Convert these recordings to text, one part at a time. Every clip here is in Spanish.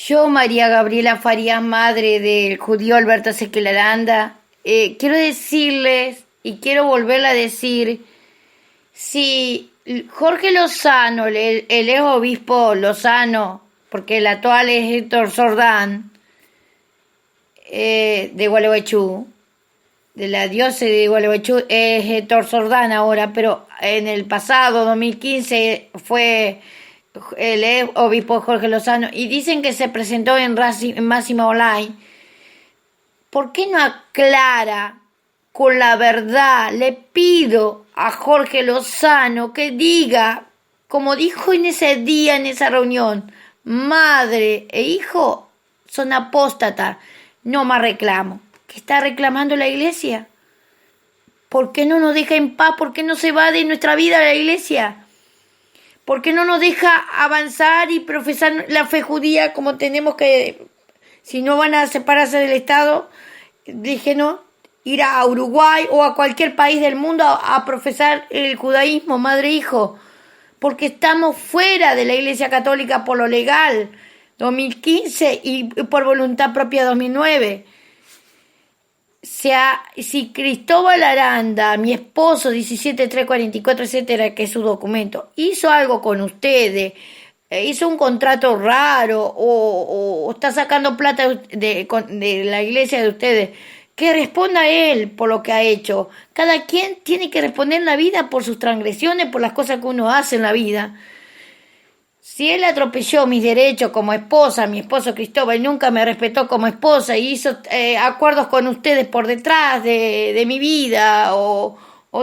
Yo, María Gabriela Farías, madre del judío Alberto Ezequiel Aranda, quiero decirles y quiero volverle a decir, si Jorge Lozano, el ex obispo Lozano, porque el actual es Héctor Sordán, de Gualeguaychú, de la diócesis de Gualeguaychú, es Héctor Sordán ahora, pero en el pasado, 2015, fue el ex obispo Jorge Lozano, y dicen que se presentó en Máxima Online. ¿Por qué no aclara con la verdad? Le pido a Jorge Lozano que diga, como dijo en ese día, en esa reunión, madre e hijo son apóstatas, no más reclamo. ¿Qué está reclamando la iglesia? ¿Por qué no nos deja en paz? ¿Por qué no se va de nuestra vida la iglesia? ¿Por qué no nos deja avanzar y profesar la fe judía como tenemos que? Si no van a separarse del Estado, déjenos ir a Uruguay o a cualquier país del mundo a profesar el judaísmo, madre e hijo, porque estamos fuera de la Iglesia Católica por lo legal, 2015, y por voluntad propia 2009. Si Cristóbal Aranda, mi esposo, 17344, etcétera, que es su documento, hizo algo con ustedes, hizo un contrato raro o está sacando plata de la iglesia de ustedes, que responda él por lo que ha hecho. Cada quien tiene que responder en la vida por sus transgresiones, por las cosas que uno hace en la vida. Si él atropelló mis derechos como esposa, mi esposo Cristóbal nunca me respetó como esposa y hizo acuerdos con ustedes por detrás de mi vida, o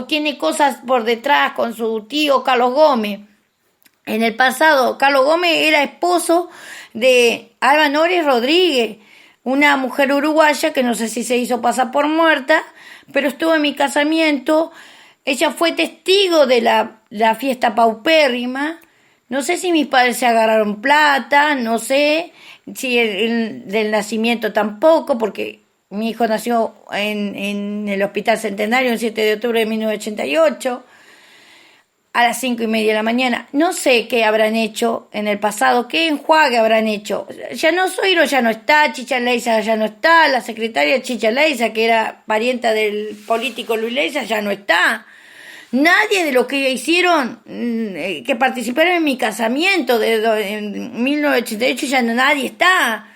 tiene cosas por detrás con su tío Carlos Gómez. En el pasado, Carlos Gómez era esposo de Alba Nores Rodríguez, una mujer uruguaya que no sé si se hizo pasar por muerta, pero estuvo en mi casamiento. Ella fue testigo de la fiesta paupérrima. No sé si mis padres se agarraron plata, no sé si del nacimiento tampoco, porque mi hijo nació en el Hospital Centenario el 7 de octubre de 1988, a las 5:30 de la mañana. No sé qué habrán hecho en el pasado, qué enjuague habrán hecho. Ya no Zoilo ya no está, Chicha Leiza ya no está, la secretaria Chicha Leiza, que era parienta del político Luis Leiza, ya no está. Nadie de los que hicieron, que participaron en mi casamiento en 1988, ya nadie está.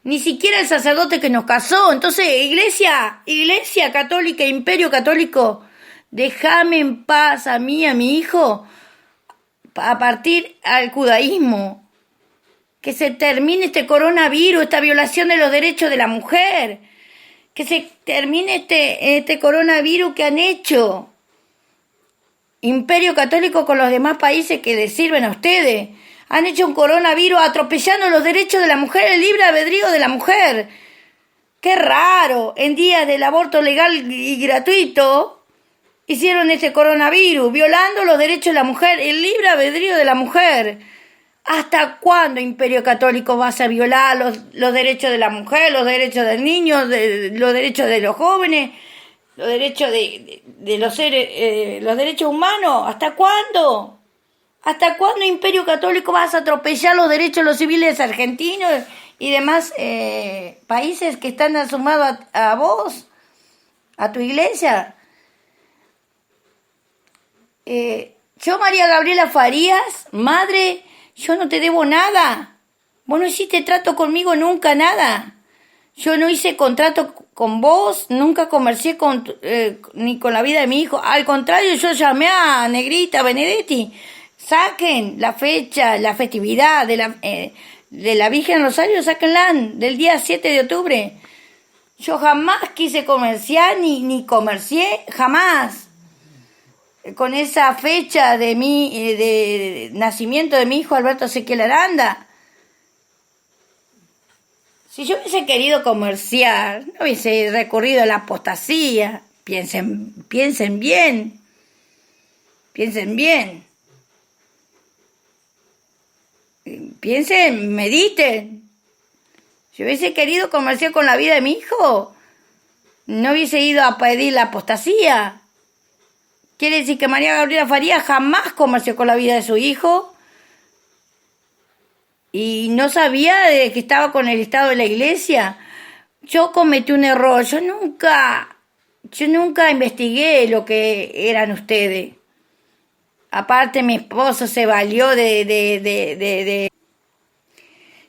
Ni siquiera el sacerdote que nos casó. Entonces, iglesia católica, imperio católico, déjame en paz a mí, a mi hijo, a partir al judaísmo. Que se termine este coronavirus, esta violación de los derechos de la mujer. Que se termine este coronavirus que han hecho. Imperio católico con los demás países que les sirven a ustedes. Han hecho un coronavirus atropellando los derechos de la mujer, el libre albedrío de la mujer. Qué raro, en días del aborto legal y gratuito, hicieron este coronavirus, violando los derechos de la mujer, el libre albedrío de la mujer. ¿Hasta cuándo, Imperio Católico, vas a violar los derechos de la mujer, los derechos del niño, los derechos de los jóvenes? Los derechos de los seres, los derechos humanos? ¿Hasta cuándo? ¿Hasta cuándo, Imperio Católico, vas a atropellar los derechos de los civiles argentinos y demás países que están sumados a vos, a tu iglesia? Yo, María Gabriela Farías, madre, yo no te debo nada. Vos no hiciste trato conmigo nunca, nada. Yo no hice contrato con vos, nunca comercié ni con la vida de mi hijo. Al contrario, yo llamé a Negrita Benedetti. Saquen la fecha, la festividad de la Virgen Rosario, sáquenla del día 7 de octubre. Yo jamás quise comerciar, ni comercié, jamás. Con esa fecha de nacimiento de mi hijo Alberto Ezequiel Aranda. Si yo hubiese querido comerciar, no hubiese recurrido a la apostasía. Piensen bien. Piensen bien. Piensen, mediten. Si hubiese querido comerciar con la vida de mi hijo, no hubiese ido a pedir la apostasía. Quiere decir que María Gabriela Farías jamás comerció con la vida de su hijo. y no sabía de que estaba con el estado de la iglesia. Yo cometí un error, yo nunca investigué lo que eran ustedes. Aparte mi esposo se valió de.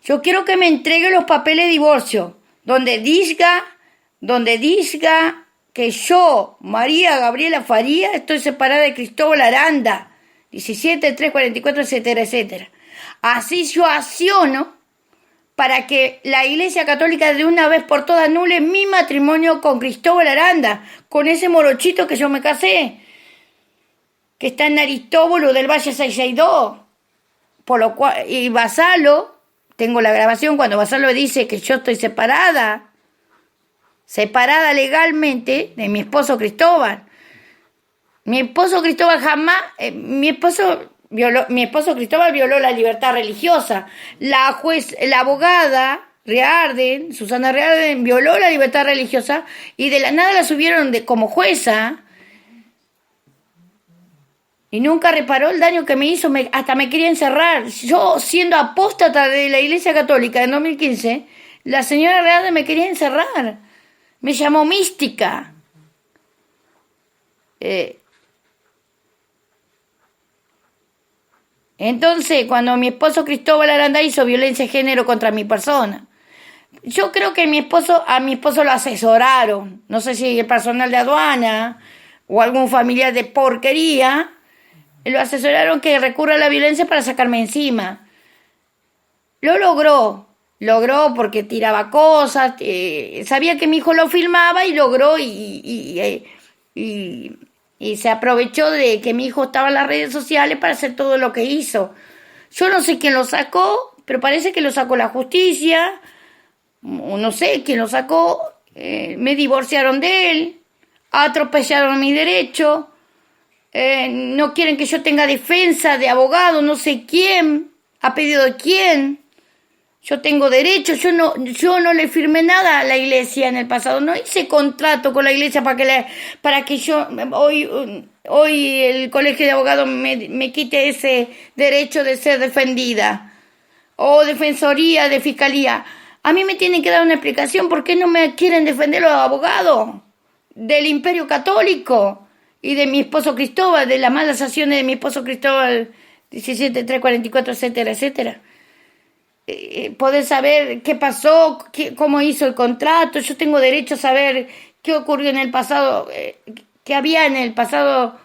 Yo quiero que me entregue los papeles de divorcio, donde diga que yo, María Gabriela Faría, estoy separada de Cristóbal Aranda, 17, 3, 44, etcétera, etcétera. Así yo acciono para que la Iglesia Católica de una vez por todas anule mi matrimonio con Cristóbal Aranda, con ese morochito que yo me casé, que está en Aristóbulo del Valle 662, por lo cual, y Basalo, tengo la grabación cuando Basalo dice que yo estoy separada legalmente de mi esposo Cristóbal. Mi esposo Cristóbal jamás, mi esposo Cristóbal violó la libertad religiosa. La abogada Rearden, Susana Rearden, violó la libertad religiosa y de la nada la subieron como jueza y nunca reparó el daño que me hizo, hasta me quería encerrar. Yo, siendo apóstata de la Iglesia Católica en 2015, la señora Rearden me quería encerrar. Me llamó mística. Entonces, cuando mi esposo Cristóbal Aranda hizo violencia de género contra mi persona, yo creo que a mi esposo lo asesoraron. No sé si el personal de aduana o algún familiar de porquería lo asesoraron que recurra a la violencia para sacarme encima. Lo logró porque tiraba cosas, sabía que mi hijo lo filmaba y logró y se aprovechó de que mi hijo estaba en las redes sociales para hacer todo lo que hizo. Yo no sé quién lo sacó, pero parece que lo sacó la justicia, o no sé quién lo sacó, me divorciaron de él, atropellaron mi derecho, no quieren que yo tenga defensa de abogado, no sé quién, a pedido de quién. Yo tengo derecho, yo no le firmé nada a la iglesia en el pasado, no hice contrato con la iglesia para que yo hoy el colegio de abogados me quite ese derecho de ser defendida, o defensoría de fiscalía. A mí me tienen que dar una explicación por qué no me quieren defender los abogados del Imperio Católico y de mi esposo Cristóbal, de las malas acciones de mi esposo Cristóbal, 17, 3, 44, etcétera, etcétera. Poder saber qué pasó, cómo hizo el contrato. Yo tengo derecho a saber qué ocurrió en el pasado, qué había en el pasado,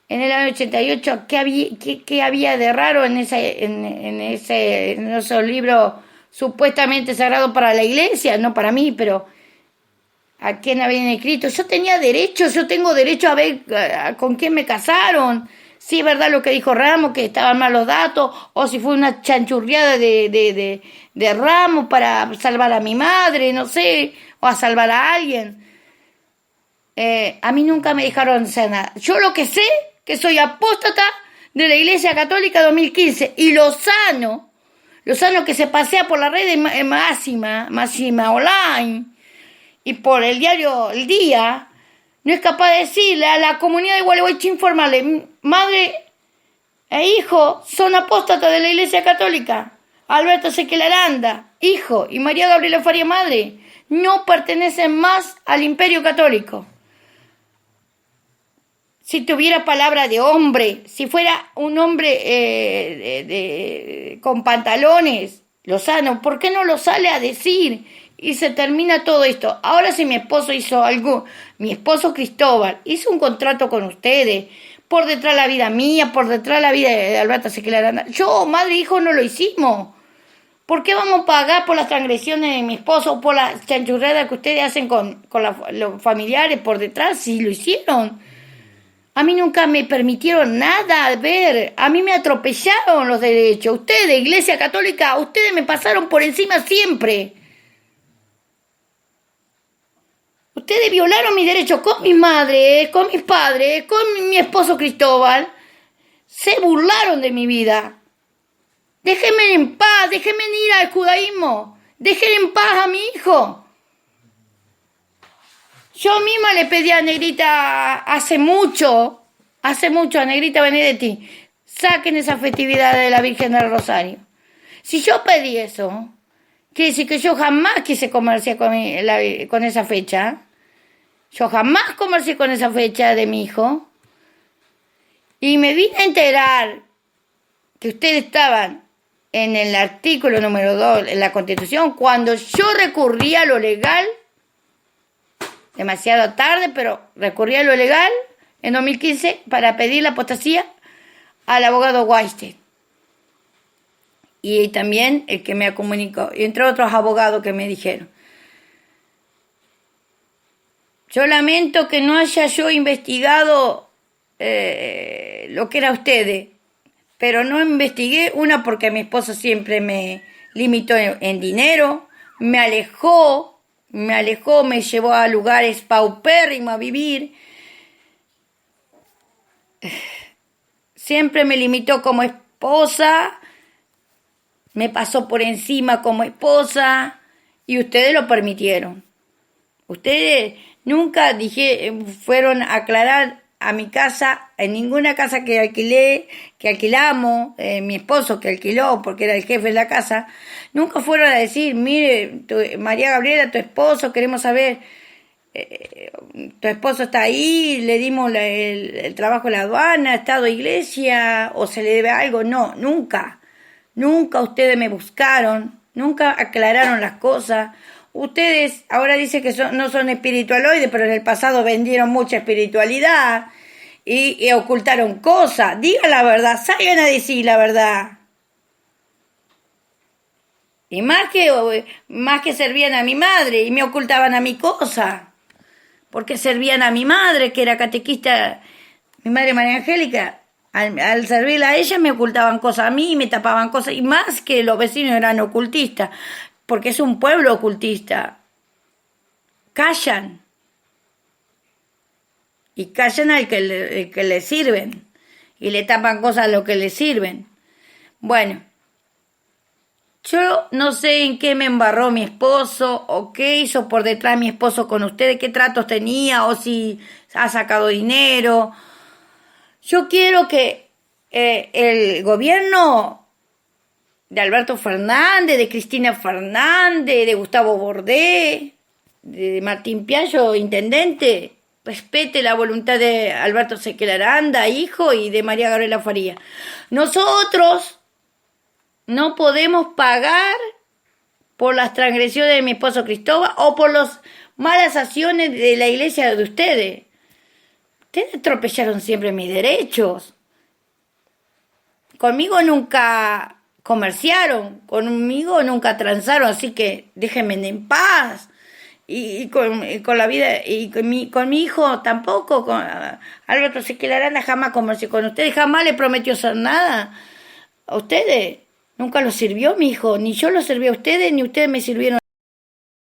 en el año 88, qué había de raro en esos libros supuestamente sagrados para la iglesia, no para mí, pero a quién habían escrito. Yo tengo derecho a ver con quién me casaron. Si es verdad lo que dijo Ramos, que estaban mal los datos, o si fue una chanchurriada de Ramos para salvar a mi madre, no sé, o a salvar a alguien. A mí nunca me dejaron hacer nada. Yo lo que sé, que soy apóstata de la Iglesia Católica 2015, y Lozano que se pasea por la red de Máxima Online, y por el diario El Día, no es capaz de decirle a la comunidad de Gualeguaychú, informarle: madre e hijo son apóstatas de la Iglesia Católica. Alberto Ezequiel Aranda, hijo, y María Gabriela Faría, madre, no pertenecen más al Imperio Católico. Si tuviera palabra de hombre, si fuera un hombre con pantalones, Lozano, ¿por qué no lo sale a decir? Y se termina todo esto. Ahora, si mi esposo hizo algo, mi esposo Cristóbal hizo un contrato con ustedes, por detrás la vida mía, por detrás la vida de Alberto Ezequiel Aranda. Yo, madre e hijo, no lo hicimos. ¿Por qué vamos a pagar por las transgresiones de mi esposo, por las chanchurradas que ustedes hacen con los familiares por detrás, si lo hicieron? A mí nunca me permitieron nada ver. A mí me atropellaron los derechos. Ustedes, Iglesia Católica, ustedes me pasaron por encima siempre. Ustedes violaron mis derechos con mi madre, con mis padres, con mi esposo Cristóbal. Se burlaron de mi vida. Déjenme en paz, déjenme ir al judaísmo. Dejen en paz a mi hijo. Yo misma le pedí a Negrita hace mucho a Negrita Benedetti, saquen esa festividad de la Virgen del Rosario. Si yo pedí eso, quiere decir que yo jamás quise comerciar con esa fecha. Yo jamás comercié con esa fecha de mi hijo. Y me vine a enterar que ustedes estaban en el artículo número 2 en la Constitución cuando yo recurrí a lo legal, demasiado tarde, pero recurrí a lo legal en 2015 para pedir la apostasía al abogado Weinstein. Y también el que me comunicó, y entre otros abogados que me dijeron. Yo lamento que no haya yo investigado lo que era ustedes, pero no investigué, una porque mi esposo siempre me limitó en dinero, me alejó, me llevó a lugares paupérrimos a vivir, siempre me limitó como esposa, me pasó por encima como esposa y ustedes lo permitieron. Ustedes nunca fueron a aclarar a mi casa, en ninguna casa que alquilamos, mi esposo que alquiló porque era el jefe de la casa, nunca fueron a decir, mire, María Gabriela, tu esposo, queremos saber, tu esposo está ahí, le dimos el trabajo en la aduana, Estado, iglesia, o se le debe algo. No, nunca ustedes me buscaron, nunca aclararon las cosas. Ustedes ahora dicen que no son espiritualoides, pero en el pasado vendieron mucha espiritualidad y ocultaron cosas. Digan la verdad, salgan a decir la verdad. Y más que servían a mi madre y me ocultaban a mi cosa. Porque servían a mi madre, que era catequista, mi madre María Angélica. Al servirla a ella me ocultaban cosas a mí, me tapaban cosas. Y más que los vecinos eran ocultistas. Porque es un pueblo ocultista. Callan. Y callan al que le sirven. Y le tapan cosas a los que le sirven. Bueno. Yo no sé en qué me embarró mi esposo. O qué hizo por detrás mi esposo con ustedes. Qué tratos tenía. O si ha sacado dinero. Yo quiero que el gobierno de Alberto Fernández, de Cristina Fernández, de Gustavo Bordé, de Martín Piallo, intendente, respete la voluntad de Alberto Sequel Aranda, hijo, y de María Gabriela Faría. Nosotros no podemos pagar por las transgresiones de mi esposo Cristóbal o por las malas acciones de la iglesia de ustedes. Ustedes atropellaron siempre mis derechos. Conmigo nunca comerciaron, conmigo nunca transaron, así que déjenme en paz. Y con la vida, y con mi hijo tampoco, con Alberto Sequel Aranda jamás comerció con ustedes, jamás le prometió hacer nada a ustedes. Nunca lo sirvió mi hijo, ni yo lo serví a ustedes, ni ustedes me sirvieron